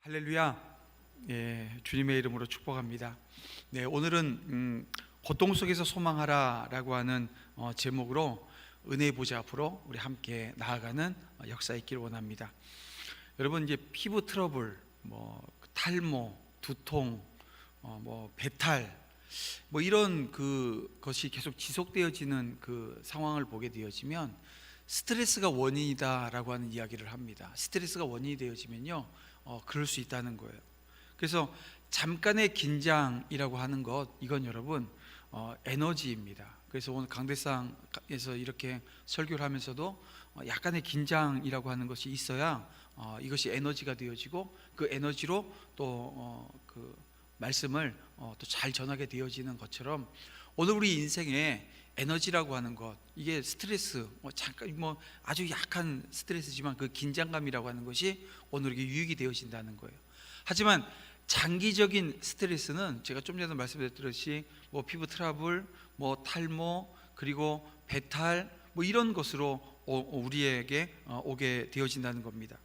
할렐루야. 주님의 이름으로 축복합니다. 오늘은 고통 속에서 소망하라라고 하는 제목으로 은혜의 보좌 앞으로 우리 함께 나아가는 역사 있기를 원합니다. 여러분, 이제 피부 트러블, 탈모, 두통, 배탈, 이런 것이 계속 지속되어지는 그 상황을 보게 되어지면 스트레스가 원인이다라고 하는 이야기를 합니다. 스트레스가 원인이 되어지면요, 그럴 수 있다는 거예요. 그래서 잠깐의 긴장이라고 하는 것, 이건 여러분 에너지입니다. 그래서 오늘 강대상에서 이렇게 설교를 하면서도 약간의 긴장이라고 하는 것이 있어야 이것이 에너지가 되어지고 그 에너지로 또 그 말씀을 또 잘 전하게 되어지는 것처럼 오늘 우리 인생에 에너지라고 하는 것, 이게 스트레스, 잠깐 아주 약한 스트레스지만 그 긴장감이라고 하는 것이 오늘 이게 유익이 되어진다는 거예요. 하지만 장기적인 스트레스는 제가 좀 전에 말씀드렸듯이 피부 트러블, 탈모, 그리고 배탈, 이런 것으로 우리에게 오게 되어진다는 겁니다.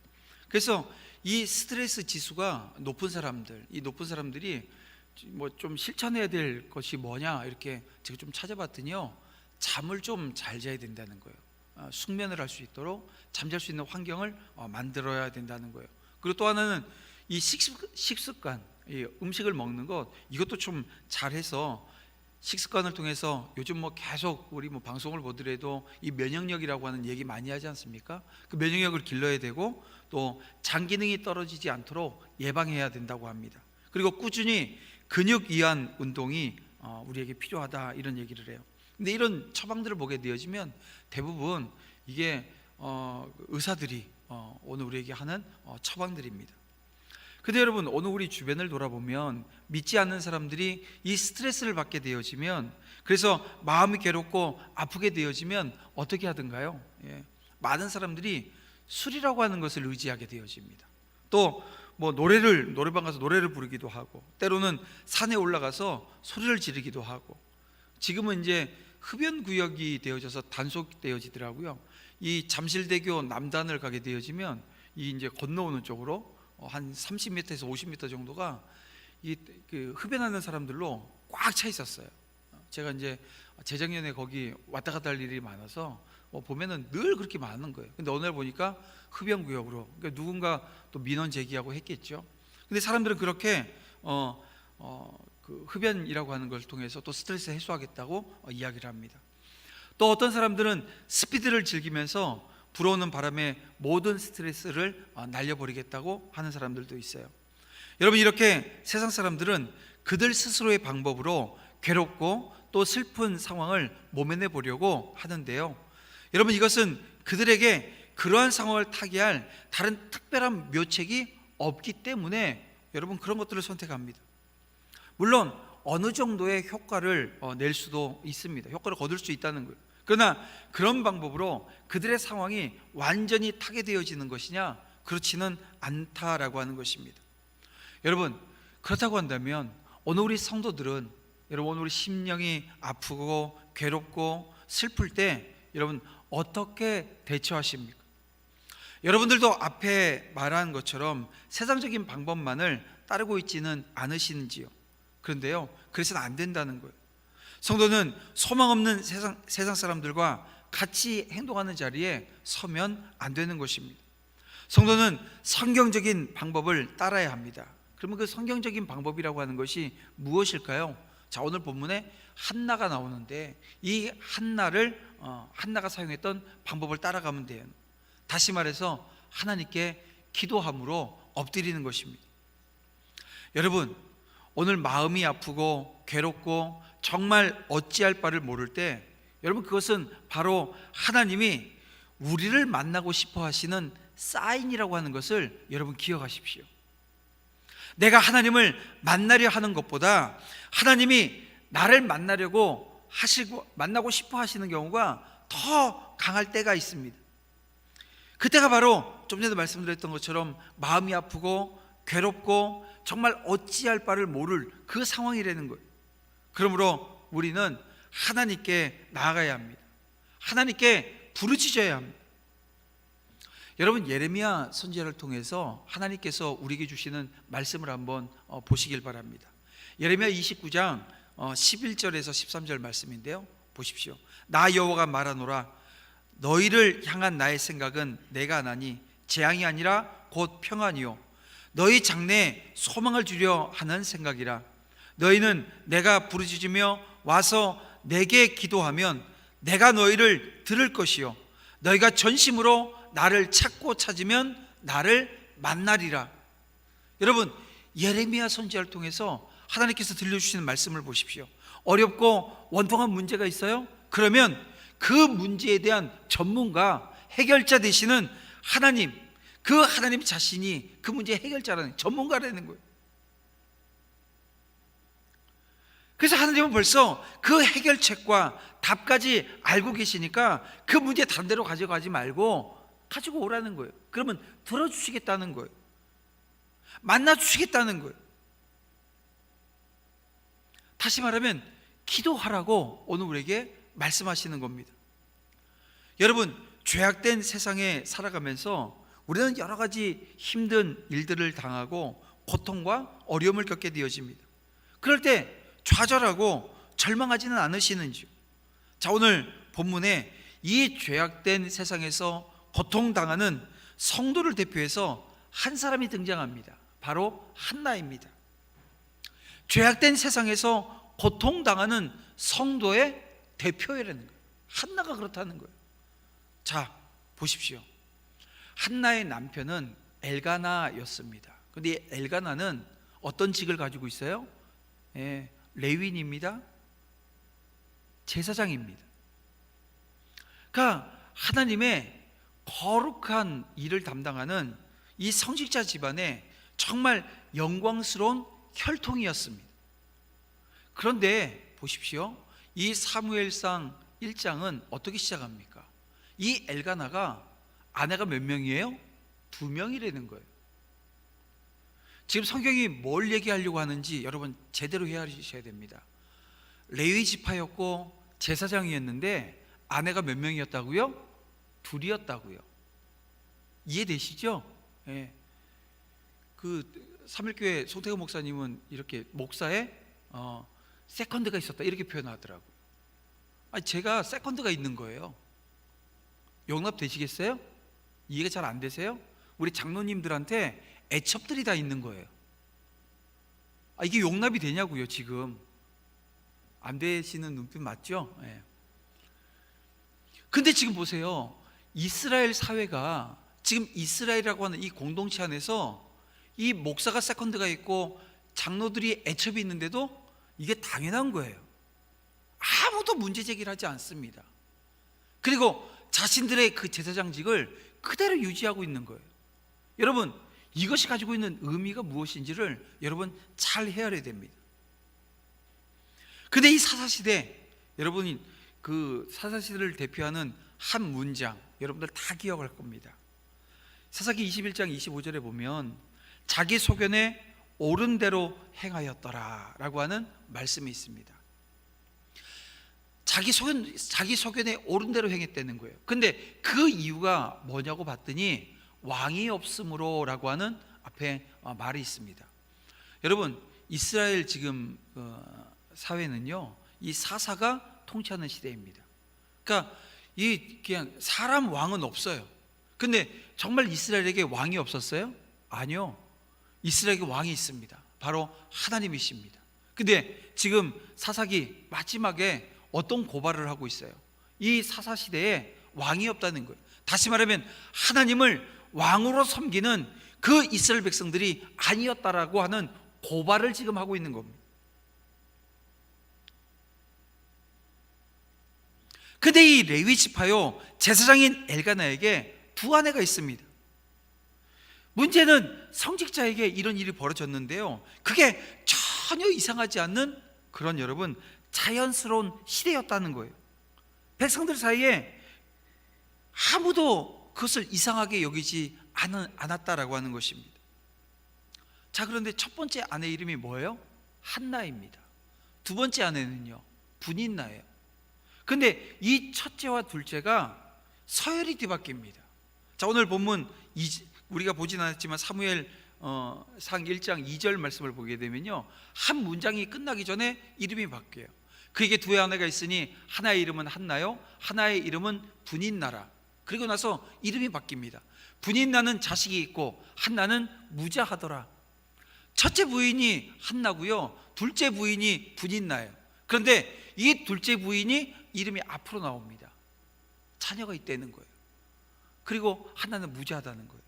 그래서 이 스트레스 지수가 높은 사람들, 이 높은 사람들이 좀 실천해야 될 것이 뭐냐, 이렇게 제가 좀 찾아봤더니요, 잠을 좀 잘 자야 된다는 거예요. 숙면을 할 수 있도록 잠잘 수 있는 환경을 만들어야 된다는 거예요. 그리고 또 하나는 이 식습관, 이 음식을 먹는 것, 이것도 좀 잘해서 식습관을 통해서 요즘 계속 우리 방송을 보더라도 이 면역력이라고 하는 얘기 많이 하지 않습니까? 그 면역력을 길러야 되고 또 장 기능이 떨어지지 않도록 예방해야 된다고 합니다. 그리고 꾸준히 근육 이완 운동이 우리에게 필요하다, 이런 얘기를 해요. 근데 이런 처방들을 보게 되어지면 대부분 이게 의사들이 오늘 우리에게 하는 처방들입니다. 근데 여러분, 오늘 우리 주변을 돌아보면 믿지 않는 사람들이 이 스트레스를 받게 되어지면, 그래서 마음이 괴롭고 아프게 되어지면 어떻게 하던가요? 많은 사람들이 술이라고 하는 것을 의지하게 되어집니다. 또 노래방 가서 노래를 부르기도 하고, 때로는 산에 올라가서 소리를 지르기도 하고, 지금은 이제 흡연 구역이 되어져서 단속되어지더라고요. 이 잠실대교 남단을 가게 되어지면 이 이제 건너오는 쪽으로 한 30m에서 50m 정도가 그 흡연하는 사람들로 꽉 차 있었어요. 제가 이제 재작년에 거기 왔다 갔다 할 일이 많아서 보면은 늘 그렇게 많은 거예요. 근데 어느 날 보니까 흡연 구역으로, 그러니까 누군가 또 민원 제기하고 했겠죠. 근데 사람들은 그렇게 그 흡연이라고 하는 걸 통해서 또 스트레스 해소하겠다고 이야기를 합니다. 또 어떤 사람들은 스피드를 즐기면서 불어오는 바람에 모든 스트레스를 날려버리겠다고 하는 사람들도 있어요. 여러분, 이렇게 세상 사람들은 그들 스스로의 방법으로 괴롭고 또 슬픈 상황을 모면해 보려고 하는데요, 여러분, 이것은 그들에게 그러한 상황을 타개할 다른 특별한 묘책이 없기 때문에 여러분 그런 것들을 선택합니다. 물론 어느 정도의 효과를 낼 수도 있습니다. 효과를 거둘 수 있다는 거예요. 그러나 그런 방법으로 그들의 상황이 완전히 타개되어지는 것이냐? 그렇지는 않다라고 하는 것입니다. 여러분, 그렇다고 한다면 오늘 우리 성도들은, 여러분, 오늘 우리 심령이 아프고 괴롭고 슬플 때 여러분 어떻게 대처하십니까? 여러분들도 앞에 말한 것처럼 세상적인 방법만을 따르고 있지는 않으시는지요? 그런데요, 그래서는 안 된다는 거예요. 성도는 소망 없는 세상 사람들과 같이 행동하는 자리에 서면 안 되는 것입니다. 성도는 성경적인 방법을 따라야 합니다. 그러면 그 성경적인 방법이라고 하는 것이 무엇일까요? 자, 오늘 본문에 한나가 나오는데 이 한나가 사용했던 방법을 따라가면 돼요. 다시 말해서 하나님께 기도함으로 엎드리는 것입니다. 여러분, 오늘 마음이 아프고 괴롭고 정말 어찌할 바를 모를 때, 여러분, 그것은 바로 하나님이 우리를 만나고 싶어 하시는 사인이라고 하는 것을 여러분 기억하십시오. 내가 하나님을 만나려 하는 것보다 하나님이 나를 만나고 싶어 하시는 경우가 더 강할 때가 있습니다. 그때가 바로 좀 전에 말씀드렸던 것처럼 마음이 아프고 괴롭고 정말 어찌할 바를 모를 그 상황이라는 거예요. 그러므로 우리는 하나님께 나아가야 합니다. 하나님께 부르짖어야 합니다. 여러분, 예레미야 선지자를 통해서 하나님께서 우리에게 주시는 말씀을 한번 보시길 바랍니다. 예레미야 29장 11절에서 13절 말씀인데요, 보십시오. 나 여호와가 말하노라. 너희를 향한 나의 생각은 내가 하나니 재앙이 아니라 곧 평안이요 너희 장래에 소망을 주려 하는 생각이라. 너희는 내가 부르짖으며 와서 내게 기도하면 내가 너희를 들을 것이요 너희가 전심으로 나를 찾고 찾으면 나를 만나리라. 여러분, 예레미야 선지자를 통해서 하나님께서 들려주시는 말씀을 보십시오. 어렵고 원통한 문제가 있어요? 그러면 그 문제에 대한 전문가, 해결자 되시는 하나님, 그 하나님 자신이 그 문제의 해결자라는, 전문가라는 거예요. 그래서 하나님은 벌써 그 해결책과 답까지 알고 계시니까 그 문제 다른 데로 가져가지 말고 가지고 오라는 거예요. 그러면 들어주시겠다는 거예요. 만나주시겠다는 거예요. 다시 말하면 기도하라고 오늘 우리에게 말씀하시는 겁니다. 여러분, 죄악된 세상에 살아가면서 우리는 여러 가지 힘든 일들을 당하고 고통과 어려움을 겪게 되어집니다. 그럴 때 좌절하고 절망하지는 않으시는지요? 자, 오늘 본문에 이 죄악된 세상에서 고통당하는 성도를 대표해서 한 사람이 등장합니다. 바로 한나입니다. 죄악된 세상에서 고통당하는 성도의 대표라는 거예요. 한나가 그렇다는 거예요. 자, 보십시오. 한나의 남편은 엘가나였습니다. 그런데 엘가나는 어떤 직을 가지고 있어요? 레위인입니다. 제사장입니다. 그러니까 하나님의 거룩한 일을 담당하는 이 성직자 집안의 정말 영광스러운 혈통이었습니다. 그런데 보십시오. 이 사무엘상 1장은 어떻게 시작합니까? 이 엘가나가 아내가 몇 명이에요? 2명이라는 거예요. 지금 성경이 뭘 얘기하려고 하는지 여러분 제대로 헤아리셔야 됩니다. 레위 지파였고 제사장이었는데 아내가 몇 명이었다고요? 2이었다고요. 이해되시죠? 예. 그 삼일교회 송태호 목사님은 이렇게 목사에 세컨드가 있었다 이렇게 표현하더라고요. 아니, 제가 세컨드가 있는 거예요. 용납 되시겠어요? 이해가 잘 안 되세요? 우리 장로님들한테 애첩들이 다 있는 거예요. 이게 용납이 되냐고요. 지금 안 되시는 눈빛 맞죠? 예. 근데 지금 보세요. 이스라엘 사회가 지금 이스라엘이라고 하는 이 공동체 안에서 이 목사가 세컨드가 있고 장로들이 애첩이 있는데도 이게 당연한 거예요. 아무도 문제 제기를 하지 않습니다. 그리고 자신들의 그 제사장직을 그대로 유지하고 있는 거예요. 여러분, 이것이 가지고 있는 의미가 무엇인지를 여러분 잘 헤아려야 됩니다. 근데 이 사사시대, 여러분이 그 사사시대를 대표하는 한 문장 여러분들 다 기억할 겁니다. 사사기 21장 25절에 보면 자기 소견에 옳은 대로 행하였더라 라고 하는 말씀이 있습니다. 자기 소견에 옳은 대로 행했다는 거예요. 근데 그 이유가 뭐냐고 봤더니 왕이 없으므로 라고 하는 앞에 말이 있습니다. 여러분, 이스라엘 지금 사회는요, 이 사사가 통치하는 시대입니다. 그러니까 이 그냥 사람 왕은 없어요. 근데 정말 이스라엘에게 왕이 없었어요? 아니요. 이스라엘에게 왕이 있습니다. 바로 하나님이십니다. 근데 지금 사사기 마지막에 어떤 고발을 하고 있어요? 이 사사 시대에 왕이 없다는 거예요. 다시 말하면 하나님을 왕으로 섬기는 그 이스라엘 백성들이 아니었다라고 하는 고발을 지금 하고 있는 겁니다. 근데 이 레위 지파요, 제사장인 엘가나에게 2아내가 있습니다. 문제는 성직자에게 이런 일이 벌어졌는데요, 그게 전혀 이상하지 않는 그런 여러분 자연스러운 시대였다는 거예요. 백성들 사이에 아무도 그것을 이상하게 여기지 않았다라고 하는 것입니다. 자, 그런데 첫 번째 아내 이름이 뭐예요? 한나입니다. 두 번째 아내는요, 분인나예요. 근데 이 첫째와 둘째가 서열이 뒤바뀝니다. 자, 오늘 본문 우리가 보진 않았지만 사무엘 상 1장 2절 말씀을 보게 되면요, 한 문장이 끝나기 전에 이름이 바뀌어요. 그에게 두 아내가 있으니 하나의 이름은 한나요, 하나의 이름은 분인나라. 그리고 나서 이름이 바뀝니다. 분인나는 자식이 있고 한나는 무자하더라. 첫째 부인이 한나고요, 둘째 부인이 분인나예요. 그런데 이 둘째 부인이 이름이 앞으로 나옵니다. 자녀가 있다는 거예요. 그리고 한나는 무자하다는 거예요.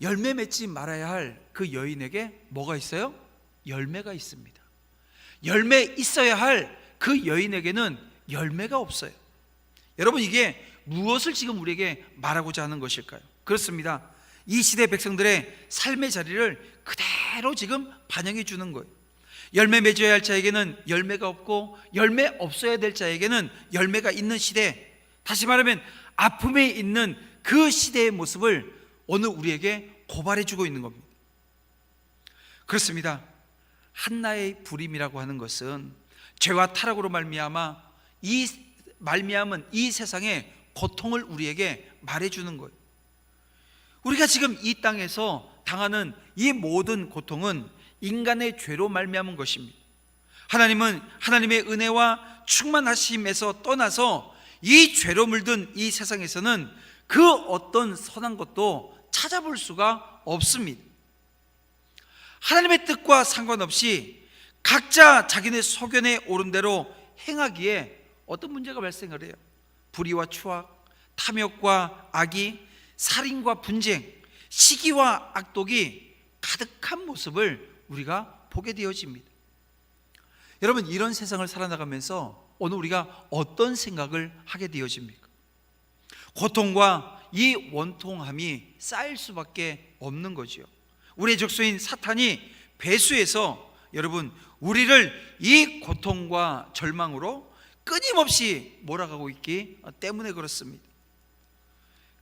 열매 맺지 말아야 할 그 여인에게 뭐가 있어요? 열매가 있습니다. 열매 있어야 할 그 여인에게는 열매가 없어요. 여러분, 이게 무엇을 지금 우리에게 말하고자 하는 것일까요? 그렇습니다. 이 시대 백성들의 삶의 자리를 그대로 지금 반영해 주는 거예요. 열매 맺어야 할 자에게는 열매가 없고, 열매 없어야 될 자에게는 열매가 있는 시대, 다시 말하면 아픔에 있는 그 시대의 모습을 오늘 우리에게 고발해 주고 있는 겁니다. 그렇습니다. 한나의 불임이라고 하는 것은 죄와 타락으로 말미암은 이 세상의 고통을 우리에게 말해주는 거예요. 우리가 지금 이 땅에서 당하는 이 모든 고통은 인간의 죄로 말미암은 것입니다. 하나님은 하나님의 은혜와 충만하심에서 떠나서 이 죄로 물든 이 세상에서는 그 어떤 선한 것도 찾아볼 수가 없습니다. 하나님의 뜻과 상관없이 각자 자기네 소견에 오른 대로 행하기에 어떤 문제가 발생을 해요. 불의와 추악, 탐욕과 악의, 살인과 분쟁, 시기와 악독이 가득한 모습을 우리가 보게 되어집니다. 여러분, 이런 세상을 살아나가면서 오늘 우리가 어떤 생각을 하게 되어집니까? 고통과 이 원통함이 쌓일 수밖에 없는 거지요. 우리의 적수인 사탄이 배수해서 여러분, 우리를 이 고통과 절망으로 끊임없이 몰아가고 있기 때문에 그렇습니다.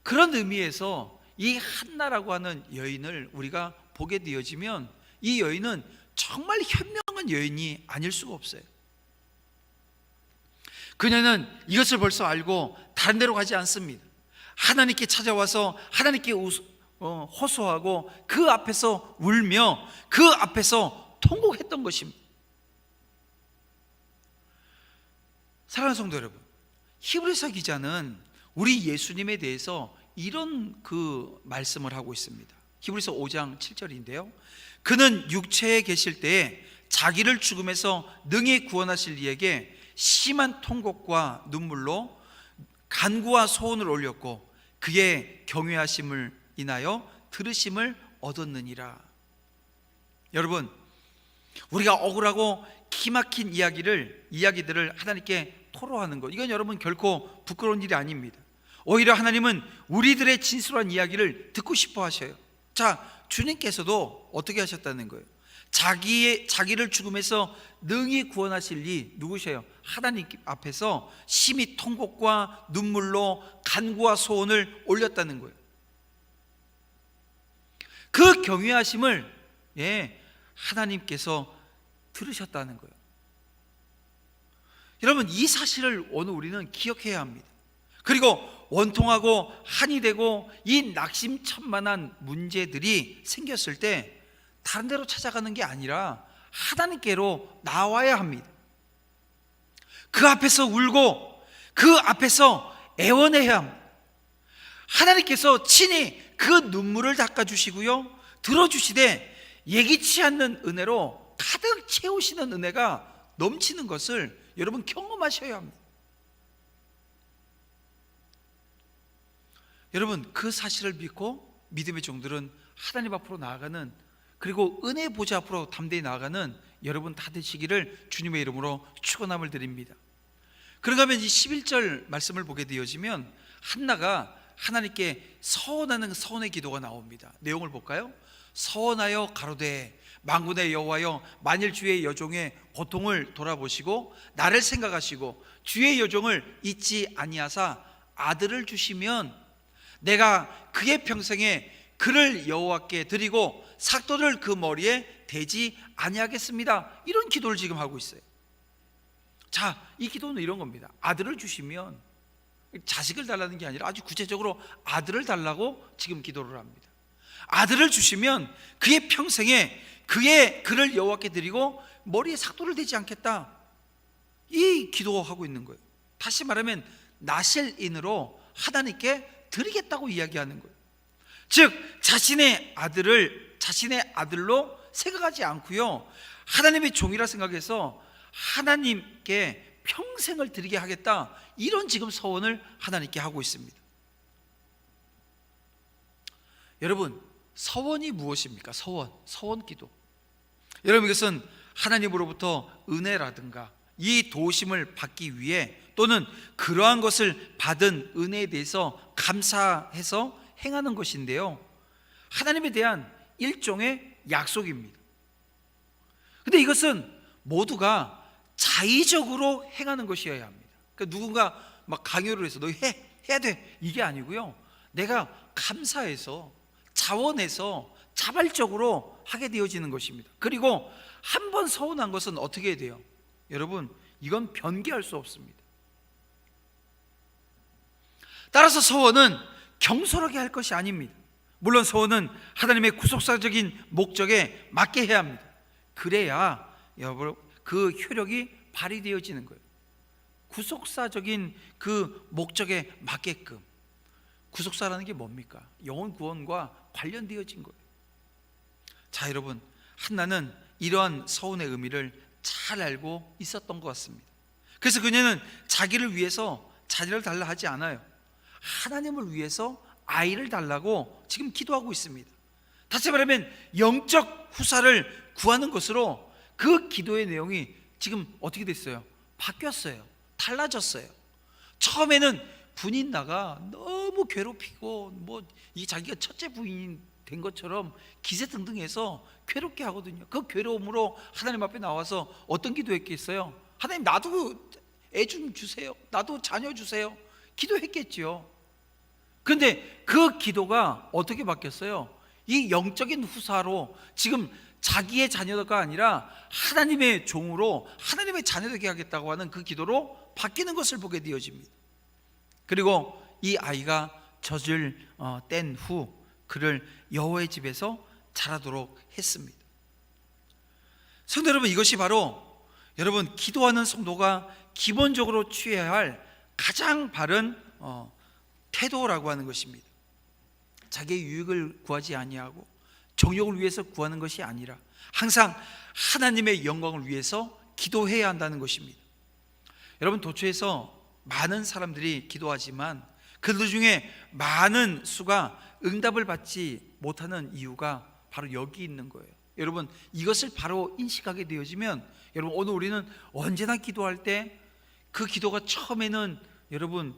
그런 의미에서 이 한나라고 하는 여인을 우리가 보게 되어지면 이 여인은 정말 현명한 여인이 아닐 수가 없어요. 그녀는 이것을 벌써 알고 다른 데로 가지 않습니다. 하나님께 찾아와서 하나님께 호소하고 그 앞에서 울며 그 앞에서 통곡했던 것입니다. 사랑하는 성도 여러분, 히브리서 기자는 우리 예수님에 대해서 이런 말씀을 하고 있습니다. 히브리서 5장 7절인데요, 그는 육체에 계실 때에 자기를 죽음에서 능히 구원하실 이에게 심한 통곡과 눈물로 간구와 소원을 올렸고 그의 경외하심을 인하여 들으심을 얻었느니라. 여러분, 우리가 억울하고 기막힌 이야기들을 하나님께 토로하는 것, 이건 여러분 결코 부끄러운 일이 아닙니다. 오히려 하나님은 우리들의 진솔한 이야기를 듣고 싶어 하셔요. 자, 주님께서도 어떻게 하셨다는 거예요? 자기를 죽음에서 능히 구원하실 이 누구셔요? 하나님 앞에서 심히 통곡과 눈물로 간구와 소원을 올렸다는 거예요. 그 경외하심을 하나님께서 들으셨다는 거예요. 여러분, 이 사실을 오늘 우리는 기억해야 합니다. 그리고 원통하고 한이 되고 이 낙심천만한 문제들이 생겼을 때 다른 데로 찾아가는 게 아니라 하나님께로 나와야 합니다. 그 앞에서 울고 그 앞에서 애원해야 합니다. 하나님께서 친히 그 눈물을 닦아주시고요, 들어주시되 예기치 않는 은혜로 가득 채우시는 은혜가 넘치는 것을 여러분 경험하셔야 합니다. 여러분, 그 사실을 믿고 믿음의 종들은 하나님 앞으로 나아가는, 그리고 은혜 보좌 앞으로 담대히 나아가는 여러분 다 되시기를 주님의 이름으로 축원함을 드립니다. 그런가 하면 이 11절 말씀을 보게 되어지면 한나가 하나님께 서원하는 서원의 기도가 나옵니다. 내용을 볼까요? 서원하여 가로되 만군의 여호와여, 만일 주의 여종의 고통을 돌아보시고 나를 생각하시고 주의 여종을 잊지 아니하사 아들을 주시면 내가 그의 평생에 그를 여호와께 드리고 삭도를 그 머리에 대지 아니하겠습니다. 이런 기도를 지금 하고 있어요. 자, 이 기도는 이런 겁니다. 아들을 주시면 자식을 달라는 게 아니라 아주 구체적으로 아들을 달라고 지금 기도를 합니다. 아들을 주시면 그의 평생에 그를 여호와께 드리고 머리에 삭도를 대지 않겠다, 이 기도하고 있는 거예요. 다시 말하면 나실인으로 하나님께 드리겠다고 이야기하는 거예요. 즉 자신의 아들로 생각하지 않고요, 하나님의 종이라 생각해서 하나님께 평생을 드리게 하겠다, 이런 지금 서원을 하나님께 하고 있습니다. 여러분, 서원이 무엇입니까? 서원 기도. 여러분, 이것은 하나님으로부터 은혜라든가 이 도우심을 받기 위해, 또는 그러한 것을 받은 은혜에 대해서 감사해서 행하는 것인데요, 하나님에 대한 일종의 약속입니다. 근데 이것은 모두가 자의적으로 행하는 것이어야 합니다. 그러니까 누군가 막 강요를 해서 너 해야 돼, 이게 아니고요, 내가 감사해서 자원해서 자발적으로 하게 되어지는 것입니다. 그리고 한 번 서운한 것은 어떻게 돼요? 여러분, 이건 변개할 수 없습니다. 따라서 서원은 경솔하게 할 것이 아닙니다. 물론 서원은 하나님의 구속사적인 목적에 맞게 해야 합니다. 그래야 여러분 그 효력이 발휘되어지는 거예요. 구속사적인 그 목적에 맞게끔. 구속사라는 게 뭡니까? 영혼 구원과 관련되어진 거예요. 자, 여러분, 한나는 이러한 서원의 의미를 잘 알고 있었던 것 같습니다. 그래서 그녀는 자기를 위해서 자녀를 달라 하지 않아요. 하나님을 위해서 아이를 달라고 지금 기도하고 있습니다. 다시 말하면 영적 후사를 구하는 것으로 그 기도의 내용이 지금 어떻게 됐어요? 바뀌었어요. 달라졌어요. 처음에는 분인 나가 너무 괴롭히고 이 자기가 첫째 부인이 된 것처럼 기세등등해서 괴롭게 하거든요. 그 괴로움으로 하나님 앞에 나와서 어떤 기도했겠어요? 하나님, 나도 애 좀 주세요, 나도 자녀 주세요, 기도했겠죠. 그런데 그 기도가 어떻게 바뀌었어요? 이 영적인 후사로 지금 자기의 자녀가 아니라 하나님의 종으로 하나님의 자녀 되게 하겠다고 하는 그 기도로 바뀌는 것을 보게 되어집니다. 그리고 이 아이가 젖을 뗀 후 그를 여호와의 집에서 자라도록 했습니다. 성도 여러분, 이것이 바로 여러분 기도하는 성도가 기본적으로 취해야 할 가장 바른 태도라고 하는 것입니다. 자기의 유익을 구하지 아니하고 정욕을 위해서 구하는 것이 아니라 항상 하나님의 영광을 위해서 기도해야 한다는 것입니다. 여러분, 도처에서 많은 사람들이 기도하지만 그들 중에 많은 수가 응답을 받지 못하는 이유가 바로 여기 있는 거예요. 여러분, 이것을 바로 인식하게 되어지면, 여러분, 오늘 우리는 언제나 기도할 때 그 기도가 처음에는 여러분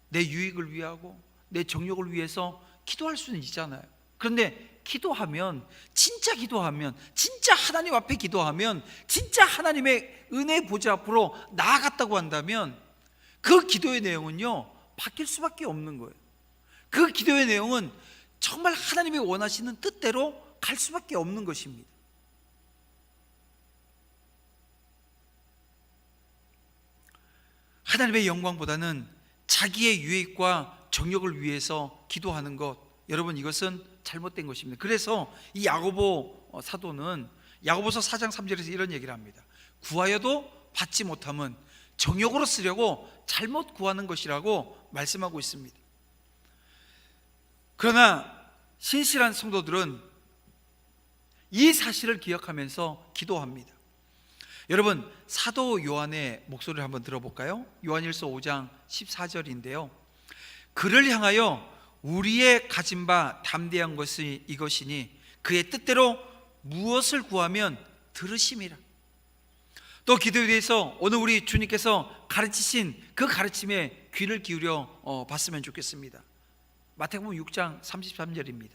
내 유익을 위하고 내 정욕을 위해서 기도할 수는 있잖아요. 그런데 기도하면, 진짜 하나님 앞에 기도하면, 진짜 하나님의 은혜 보좌 앞으로 나아갔다고 한다면 그 기도의 내용은요 바뀔 수밖에 없는 거예요. 그 기도의 내용은 정말 하나님이 원하시는 뜻대로 갈 수밖에 없는 것입니다. 하나님의 영광보다는 자기의 유익과 정욕을 위해서 기도하는 것, 여러분, 이것은 잘못된 것입니다. 그래서 이 야고보 사도는 야고보서 4장 3절에서 이런 얘기를 합니다. 구하여도 받지 못함은 정욕으로 쓰려고 잘못 구하는 것이라고 말씀하고 있습니다. 그러나 신실한 성도들은 이 사실을 기억하면서 기도합니다. 여러분, 사도 요한의 목소리를 한번 들어볼까요? 요한일서 5장 14절인데요 그를 향하여 우리의 가진 바 담대한 것이 이것이니 그의 뜻대로 무엇을 구하면 들으심이라. 또 기도에 대해서 오늘 우리 주님께서 가르치신 그 가르침에 귀를 기울여 봤으면 좋겠습니다. 마태복음 6장 33절입니다.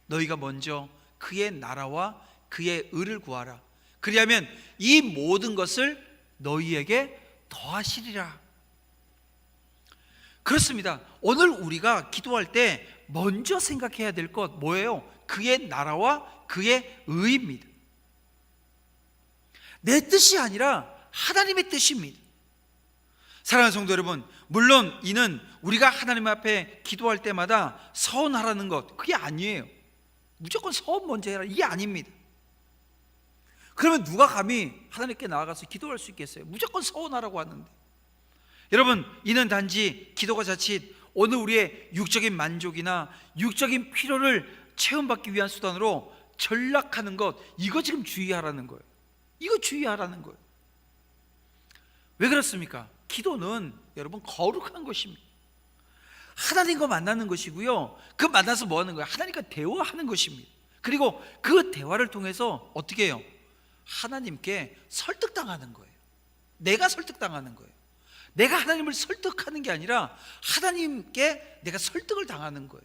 너희가 먼저 그의 나라와 그의 의를 구하라. 그리하면 이 모든 것을 너희에게 더하시리라. 그렇습니다. 오늘 우리가 기도할 때 먼저 생각해야 될 것 뭐예요? 그의 나라와 그의 의입니다. 내 뜻이 아니라 하나님의 뜻입니다. 사랑하는 성도 여러분, 물론 이는 우리가 하나님 앞에 기도할 때마다 서원하라는 것, 그게 아니에요. 무조건 서원 먼저 해라, 이게 아닙니다. 그러면 누가 감히 하나님께 나아가서 기도할 수 있겠어요? 무조건 서원하라고 하는데. 여러분, 이는 단지 기도가 자칫 오늘 우리의 육적인 만족이나 육적인 필요를 체험받기 위한 수단으로 전락하는 것, 이거 지금 주의하라는 거예요. 이거 주의하라는 거예요. 왜 그렇습니까? 기도는 여러분 거룩한 것입니다. 하나님과 만나는 것이고요, 그 만나서 뭐 하는 거예요? 하나님과 대화하는 것입니다. 그리고 그 대화를 통해서 어떻게 해요? 하나님께 설득당하는 거예요. 내가 설득당하는 거예요. 내가 하나님을 설득하는 게 아니라 하나님께 내가 설득을 당하는 거예요.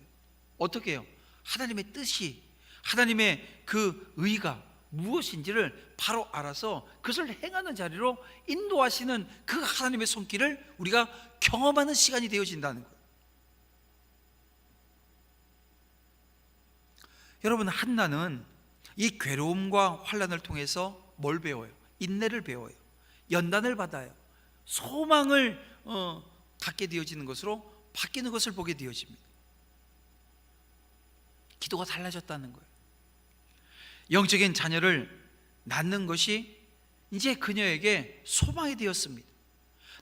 어떻게 해요? 하나님의 뜻이, 하나님의 그 의가 무엇인지를 바로 알아서 그것을 행하는 자리로 인도하시는 그 하나님의 손길을 우리가 경험하는 시간이 되어진다는 거예요. 여러분, 한나는 이 괴로움과 환난을 통해서 뭘 배워요? 인내를 배워요. 연단을 받아요. 소망을 갖게 되어지는 것으로 바뀌는 것을 보게 되어집니다. 기도가 달라졌다는 거예요. 영적인 자녀를 낳는 것이 이제 그녀에게 소망이 되었습니다.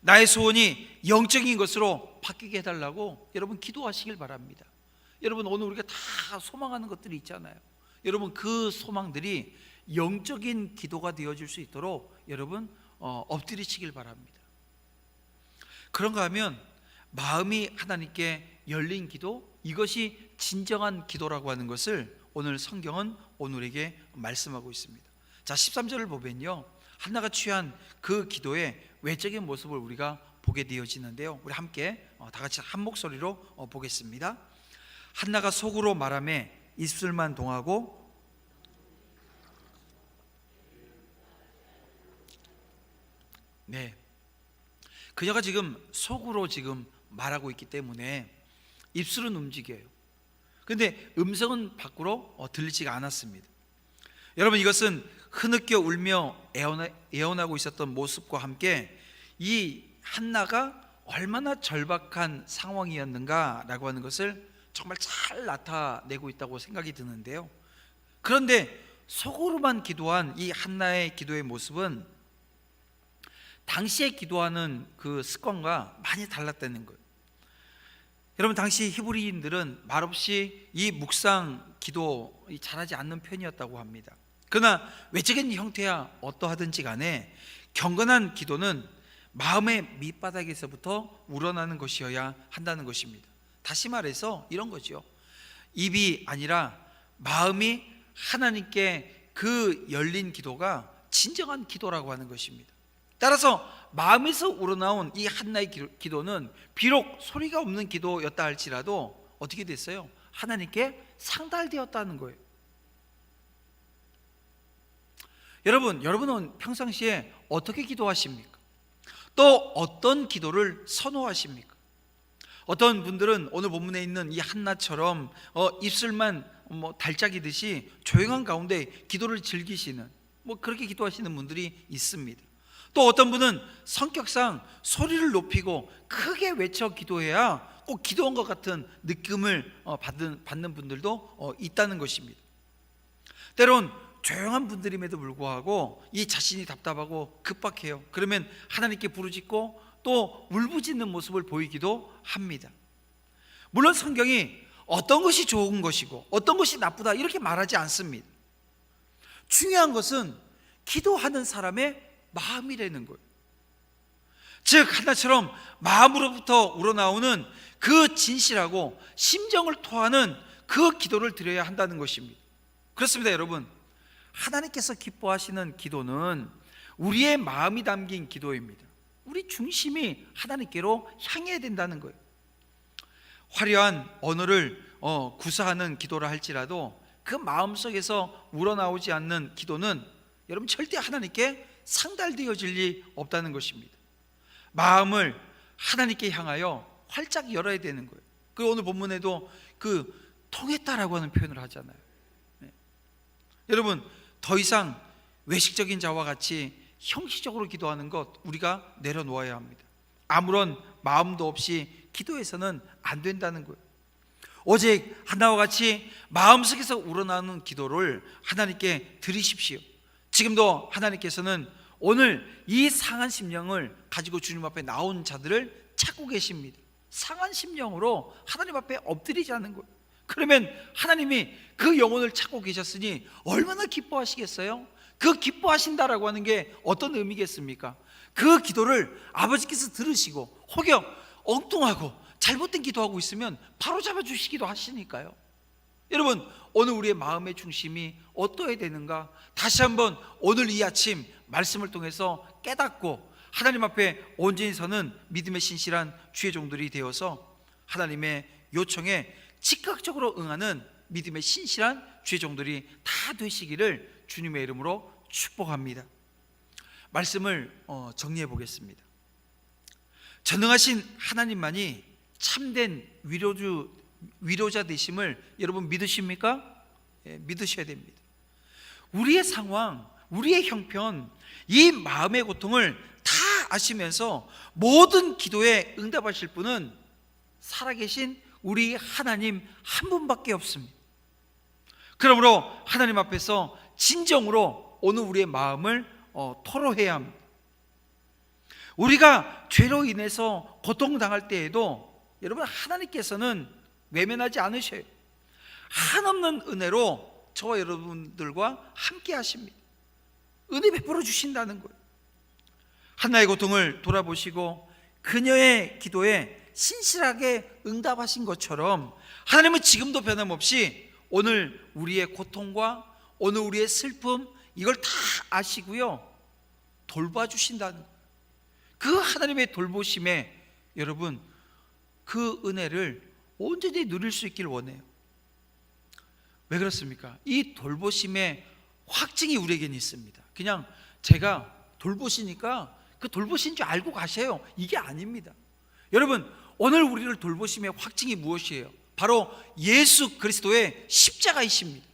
나의 소원이 영적인 것으로 바뀌게 해달라고 여러분 기도하시길 바랍니다. 여러분, 오늘 우리가 다 소망하는 것들이 있잖아요. 여러분, 그 소망들이 영적인 기도가 되어질 수 있도록 여러분 엎드리시길 바랍니다. 그런가 하면 마음이 하나님께 열린 기도, 이것이 진정한 기도라고 하는 것을 오늘 성경은 오늘에게 말씀하고 있습니다. 자, 13절을 보면요, 한나가 취한 그 기도의 외적인 모습을 우리가 보게 되어지는데요, 우리 함께 다 같이 한 목소리로 보겠습니다. 한나가 속으로 말하며 입술만 동하고 그녀가 지금 속으로 지금 말하고 있기 때문에 입술은 움직여요. 그런데 음성은 밖으로 들리지가 않았습니다. 여러분, 이것은 흐느껴 울며 애원하고 있었던 모습과 함께 이 한나가 얼마나 절박한 상황이었는가라고 하는 것을 정말 잘 나타내고 있다고 생각이 드는데요, 그런데 속으로만 기도한 이 한나의 기도의 모습은 당시에 기도하는 그 습관과 많이 달랐다는 거예요. 여러분, 당시 히브리인들은 말없이 이 묵상 기도 잘하지 않는 편이었다고 합니다. 그러나 외적인 형태야 어떠하든지 간에 경건한 기도는 마음의 밑바닥에서부터 우러나는 것이어야 한다는 것입니다. 다시 말해서 이런 거죠. 입이 아니라 마음이 하나님께 그 열린 기도가 진정한 기도라고 하는 것입니다. 따라서 마음에서 우러나온 이 한나의 기도는 비록 소리가 없는 기도였다 할지라도 어떻게 됐어요? 하나님께 상달되었다는 거예요. 여러분은 평상시에 어떻게 기도하십니까? 또 어떤 기도를 선호하십니까? 어떤 분들은 오늘 본문에 있는 이 한나처럼 입술만 달짝이듯이 조용한 가운데 기도를 즐기시는, 그렇게 기도하시는 분들이 있습니다. 또 어떤 분은 성격상 소리를 높이고 크게 외쳐 기도해야 꼭 기도한 것 같은 느낌을 받는 분들도 있다는 것입니다. 때론 조용한 분들임에도 불구하고 이 자신이 답답하고 급박해요. 그러면 하나님께 부르짖고 또 울부짖는 모습을 보이기도 합니다. 물론 성경이 어떤 것이 좋은 것이고 어떤 것이 나쁘다 이렇게 말하지 않습니다. 중요한 것은 기도하는 사람의 마음이라는 거예요. 즉, 하나처럼 마음으로부터 우러나오는 그 진실하고 심정을 토하는 그 기도를 드려야 한다는 것입니다. 그렇습니다. 여러분, 하나님께서 기뻐하시는 기도는 우리의 마음이 담긴 기도입니다. 우리 중심이 하나님께로 향해야 된다는 거예요. 화려한 언어를 구사하는 기도라 할지라도 그 마음속에서 우러나오지 않는 기도는 여러분 절대 하나님께 상달되어질 리 없다는 것입니다. 마음을 하나님께 향하여 활짝 열어야 되는 거예요. 그리고 오늘 본문에도 그 통했다라고 하는 표현을 하잖아요. 여러분, 더 이상 외식적인 자와 같이 형식적으로 기도하는 것 우리가 내려놓아야 합니다. 아무런 마음도 없이 기도해서는 안 된다는 거예요. 오직 하나와 같이 마음속에서 우러나오는 기도를 하나님께 드리십시오. 지금도 하나님께서는 오늘 이 상한 심령을 가지고 주님 앞에 나온 자들을 찾고 계십니다. 상한 심령으로 하나님 앞에 엎드리자는 거예요. 그러면 하나님이 그 영혼을 찾고 계셨으니 얼마나 기뻐하시겠어요? 그 기뻐하신다라고 하는 게 어떤 의미겠습니까? 그 기도를 아버지께서 들으시고 혹여 엉뚱하고 잘못된 기도하고 있으면 바로 잡아주시기도 하시니까요. 여러분, 오늘 우리의 마음의 중심이 어떠해야 되는가? 다시 한번 오늘 이 아침 말씀을 통해서 깨닫고 하나님 앞에 온전히 서는 믿음의 신실한 주의 종들이 되어서 하나님의 요청에 즉각적으로 응하는 믿음의 신실한 주의 종들이 다 되시기를 주님의 이름으로 축복합니다. 말씀을 정리해 보겠습니다. 전능하신 하나님만이 참된 위로자 되심을 여러분 믿으십니까? 예, 믿으셔야 됩니다. 우리의 상황, 우리의 형편, 이 마음의 고통을 다 아시면서 모든 기도에 응답하실 분은 살아계신 우리 하나님 한 분밖에 없습니다. 그러므로 하나님 앞에서 진정으로 오늘 우리의 마음을 토로해야 합니다. 우리가 죄로 인해서 고통당할 때에도 여러분, 하나님께서는 외면하지 않으셔요. 한없는 은혜로 저와 여러분들과 함께 하십니다. 은혜 베풀어 주신다는 거예요. 한나의 고통을 돌아보시고 그녀의 기도에 신실하게 응답하신 것처럼 하나님은 지금도 변함없이 오늘 우리의 고통과 오늘 우리의 슬픔, 이걸 다 아시고요, 돌봐주신다는 거예요. 그 하나님의 돌보심에 여러분, 그 은혜를 온전히 누릴 수 있길 원해요. 왜 그렇습니까? 이 돌보심의 확증이 우리에게는 있습니다. 그냥 제가 돌보시니까 그 돌보신 줄 알고 가세요, 이게 아닙니다. 여러분, 오늘 우리를 돌보심의 확증이 무엇이에요? 바로 예수 그리스도의 십자가이십니다.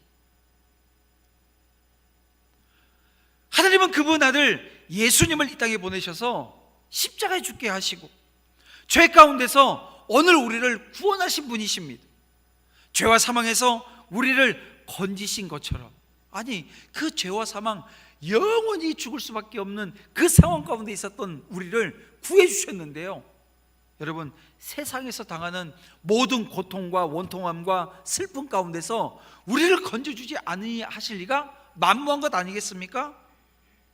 하나님은 그분 아들 예수님을 이 땅에 보내셔서 십자가에 죽게 하시고 죄 가운데서 오늘 우리를 구원하신 분이십니다. 죄와 사망에서 우리를 건지신 것처럼, 아니 그 죄와 사망, 영원히 죽을 수밖에 없는 그 상황 가운데 있었던 우리를 구해 주셨는데요, 여러분, 세상에서 당하는 모든 고통과 원통함과 슬픔 가운데서 우리를 건져주지 않으실 리가 만무한 것 아니겠습니까?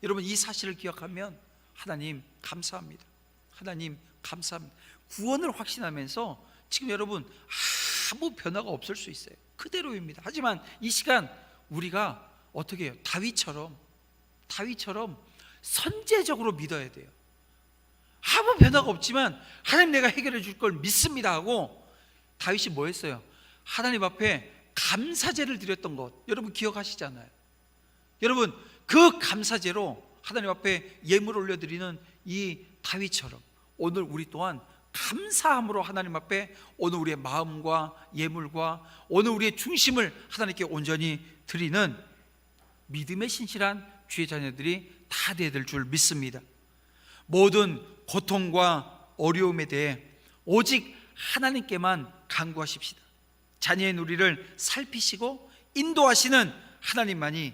여러분, 이 사실을 기억하면 하나님 감사합니다. 하나님 감사합니다. 구원을 확신하면서 지금 여러분 아무 변화가 없을 수 있어요. 그대로입니다. 하지만 이 시간 우리가 어떻게 해요? 다윗처럼 선제적으로 믿어야 돼요. 아무 변화가 없지만 하나님 내가 해결해 줄 걸 믿습니다 하고 다윗이 뭐 했어요? 하나님 앞에 감사제를 드렸던 것 여러분 기억하시잖아요. 여러분, 그 감사제로 하나님 앞에 예물을 올려드리는 이 다윗처럼 오늘 우리 또한 감사함으로 하나님 앞에 오늘 우리의 마음과 예물과 오늘 우리의 중심을 하나님께 온전히 드리는 믿음의 신실한 주의 자녀들이 다 되어야 될 줄 믿습니다. 모든 고통과 어려움에 대해 오직 하나님께만 간구하십시다. 자녀의 누리를 살피시고 인도하시는 하나님만이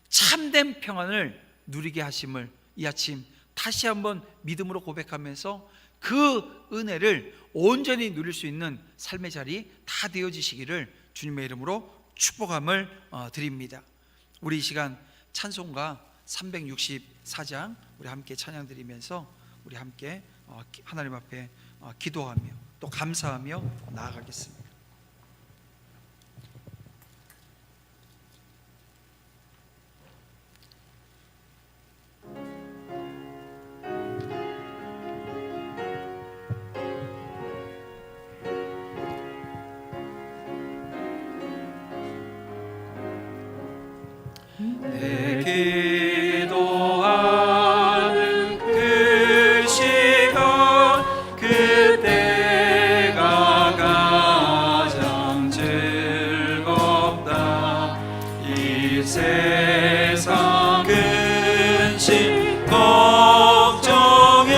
참된 평안을 누리게 하심을 이 아침 다시 한번 믿음으로 고백하면서 그 은혜를 온전히 누릴 수 있는 삶의 자리 다 되어지시기를 주님의 이름으로 축복함을 드립니다. 우리 이 시간 찬송가 364장 우리 함께 찬양 드리면서 우리 함께 하나님 앞에 기도하며 또 감사하며 나아가겠습니다. 내 기도하는 그 시간 그때가 가장 즐겁다. 이 세상 근심 걱정에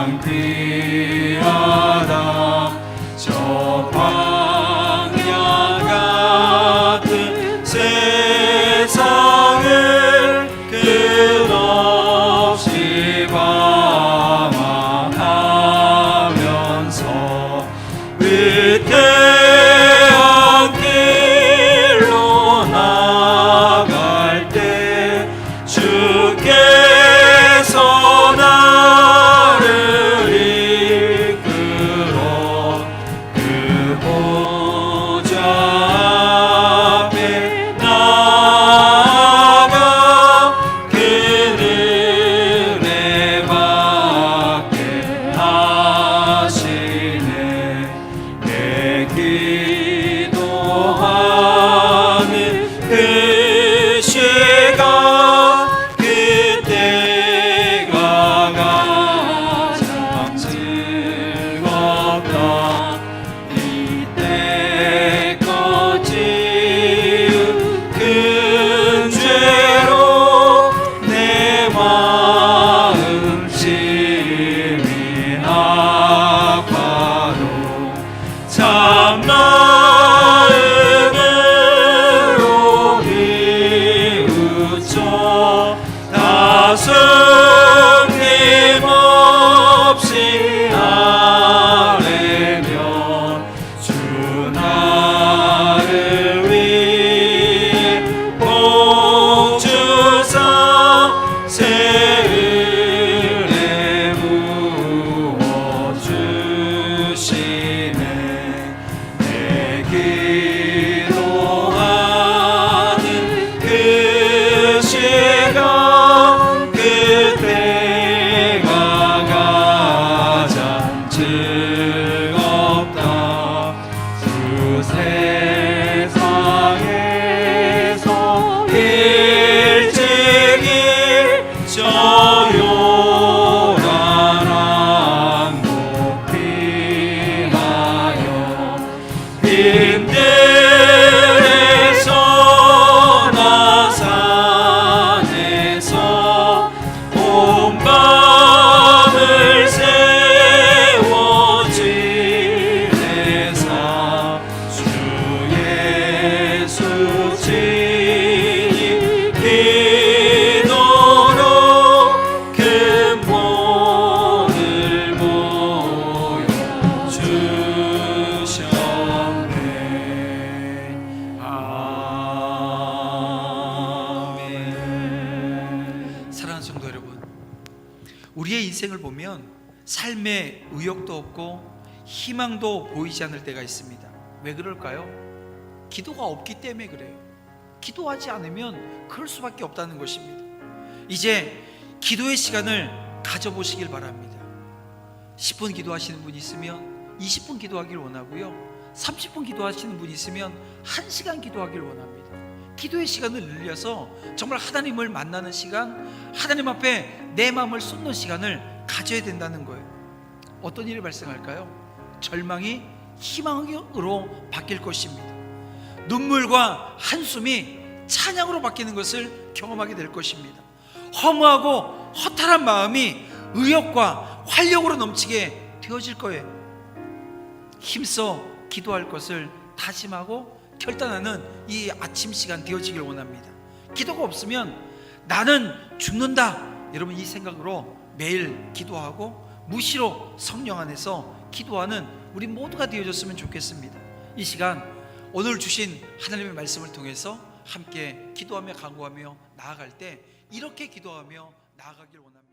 창피하다 저 광야 같은 세상을 끝없이 방황하면서 위태한 길로 나갈 때 주께서 나를 이끌어 그 보좌 앞에 나아가 그 은혜 받게 하시네 내 기도하는 그 시간 그때가 가장 즐겁다 이때껏 지은 큰 죄로 내 마음 심히 아파도 참 마음으로 비웃죠 다스림 없이 아뢰면 주 나를 위해 복 주사 새 은혜 부어 주시네 내 기도하는 그 시간 그때가 가장 즐겁다 그 세상에서 일찍이 저 요란한 곳 피하여 빈들에서나 산에서 온 밤을 세워 지내사 주 예수 친히 기도로 큰 본을 보여 주셨네 아멘 사랑하는 성도 여러분, 우리의 인생을 보면 삶에 의욕도 없고 희망도 보이지 않을 때가 있습니다. 왜 그럴까요? 기도가 없기 때문에 그래요. 기도하지 않으면 그럴 수밖에 없다는 것입니다. 이제 기도의 시간을 가져보시길 바랍니다. 10분 기도하시는 분이 있으면 20분 기도하길 원하고요, 30분 기도하시는 분이 있으면 1시간 기도하길 원합니다. 기도의 시간을 늘려서 정말 하나님을 만나는 시간, 하나님 앞에 내 마음을 쏟는 시간을 가져야 된다는 거예요. 어떤 일이 발생할까요? 절망이 희망으로 바뀔 것입니다. 눈물과 한숨이 찬양으로 바뀌는 것을 경험하게 될 것입니다. 허무하고 허탈한 마음이 의욕과 활력으로 넘치게 되어질 거예요. 힘써 기도할 것을 다짐하고 결단하는 이 아침 시간 되어지길 원합니다. 기도가 없으면 나는 죽는다, 여러분 이 생각으로 매일 기도하고 무시로 성령 안에서 기도하는 우리 모두가 되어졌으면 좋겠습니다. 이 시간 오늘 주신 하나님의 말씀을 통해서 함께 기도하며 간구하며 나아갈 때 이렇게 기도하며 나아가길 원합니다.